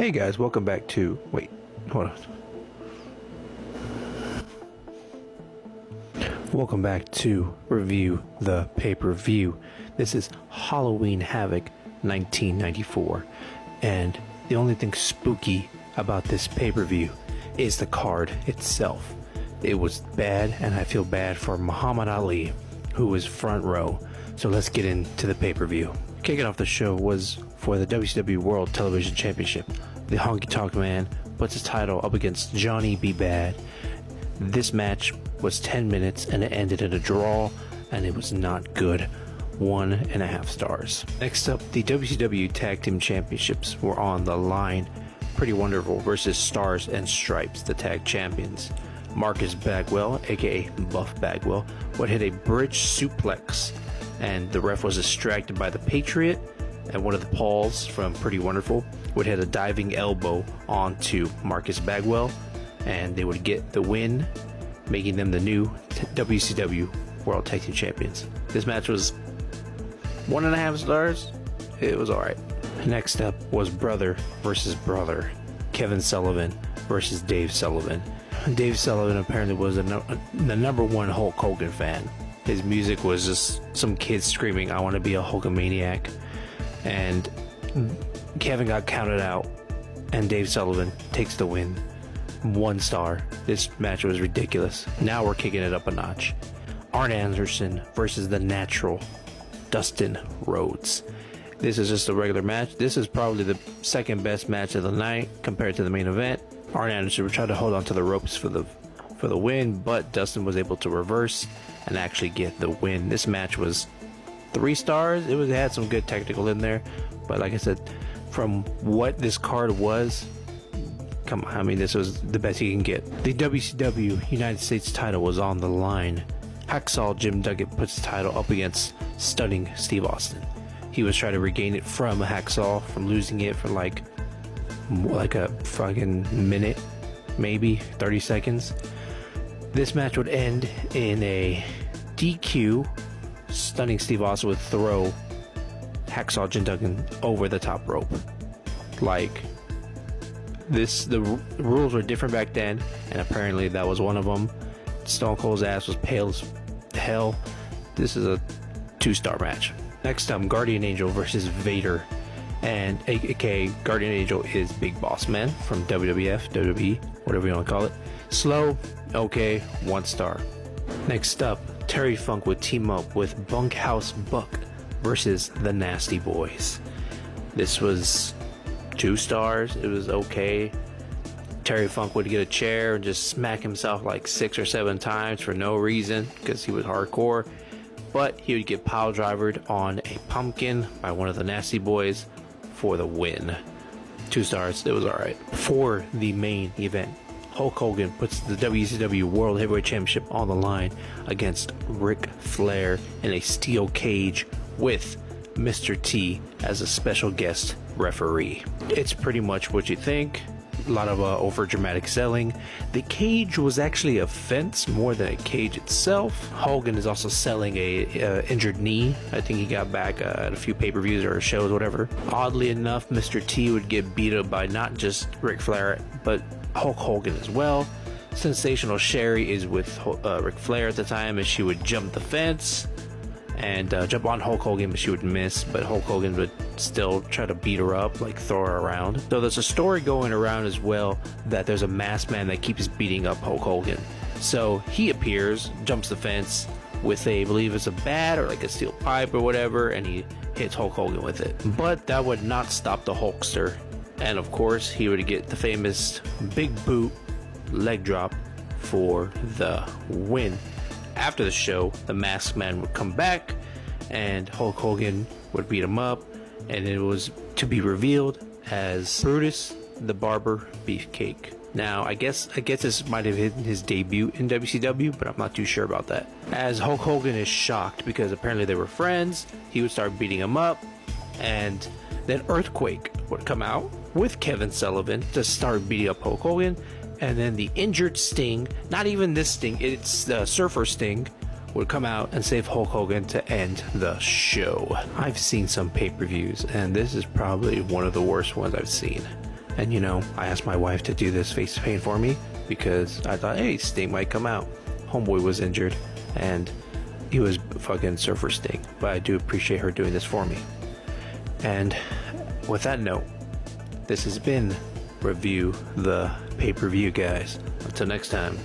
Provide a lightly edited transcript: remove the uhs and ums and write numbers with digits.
Hey guys, welcome back to... Wait, hold on. Welcome back to review the pay-per-view. This is Halloween Havoc 1994. And the only thing spooky about this pay-per-view is the card itself. It was bad, and I feel bad for Muhammad Ali, who was front row. So let's get into the pay-per-view. Kicking off the show was for the WCW World Television Championship. The Honky Tonk Man puts his title up against Johnny B. Bad. This match was 10 minutes and it ended in a draw, and it was not good. 1.5 stars. Next up, the WCW Tag Team Championships were on the line. Pretty Wonderful versus Stars and Stripes, the tag champions. Marcus Bagwell, aka Buff Bagwell, would hit a bridge suplex, and the ref was distracted by the Patriot, and one of the Pauls from Pretty Wonderful would hit a diving elbow onto Marcus Bagwell, and they would get the win, making them the new WCW World Tag Team Champions. This match was 1.5 stars. It was alright. Next up was Brother versus Brother. Kevin Sullivan versus Dave Sullivan. Dave Sullivan apparently was the number one Hulk Hogan fan. His music was just some kids screaming, "I want to be a Hulkamaniac." And Kevin got counted out, and Dave Sullivan takes the win. 1 star. This match was ridiculous. Now we're kicking it up a notch. Arn Anderson versus the Natural, Dustin Rhodes. This is just a regular match. This is probably the second best match of the night compared to the main event. Arn Anderson would try to hold on to the ropes for the win, but Dustin was able to reverse and actually get the win. This match was 3 stars. It had some good technical in there, but like I said, from what this card was, come on, I mean, this was the best you can get. The WCW United States title was on the line. Hacksaw Jim Duggan puts the title up against Stunning Steve Austin. He was trying to regain it from Hacksaw, from losing it for like a fucking minute, maybe 30 seconds. This match would end in a DQ. Stunning Steve Austin would throw Hacksaw Jim Duggan over the top rope. Like this, the rules were different back then, and apparently that was one of them. Stone Cold's ass was pale as hell. This is a 2-star match. Next up, Guardian Angel versus Vader, and aka Guardian Angel is Big Boss Man from WWF, WWE, whatever you want to call it. Slow, okay, 1 star. Next up, Terry Funk would team up with Bunkhouse Buck versus the Nasty Boys. This was 2 stars. It was okay. Terry Funk would get a chair and just smack himself like 6 or 7 times for no reason because he was hardcore, but he would get pile drivered on a pumpkin by one of the Nasty Boys for the win. 2 stars. It was alright. For the main event, Hulk Hogan puts the WCW World Heavyweight Championship on the line against Ric Flair in a steel cage with Mr. T as a special guest referee. It's pretty much what you think. A lot of over dramatic selling. The cage was actually a fence more than a cage itself. Hogan is also selling a injured knee. I think he got back at a few pay-per-views or shows, whatever. Oddly enough, Mr. T would get beat up by not just Ric Flair, but Hulk Hogan as well. Sensational Sherry is with Ric Flair at the time, and she would jump the fence and jump on Hulk Hogan, but she would miss, but Hulk Hogan would still try to beat her up, like throw her around. So there's a story going around as well that there's a masked man that keeps beating up Hulk Hogan. So he appears, jumps the fence with I believe it's a bat or like a steel pipe or whatever, and he hits Hulk Hogan with it. But that would not stop the Hulkster. And of course, he would get the famous big boot leg drop for the win. After the show, the masked man would come back and Hulk Hogan would beat him up, and it was to be revealed as Brutus the Barber Beefcake. Now, I guess this might have been his debut in WCW, but I'm not too sure about that. As Hulk Hogan is shocked because apparently they were friends, he would start beating him up, and then Earthquake would come out with Kevin Sullivan to start beating up Hulk Hogan. And then the injured Sting, not even this Sting, it's the Surfer Sting, would come out and save Hulk Hogan to end the show. I've seen some pay-per-views, and this is probably one of the worst ones I've seen. And I asked my wife to do this face paint for me because I thought, hey, Sting might come out. Homeboy was injured and he was fucking Surfer Sting, but I do appreciate her doing this for me. And with that note, this has been Review the Pay-Per-View, guys. Until next time.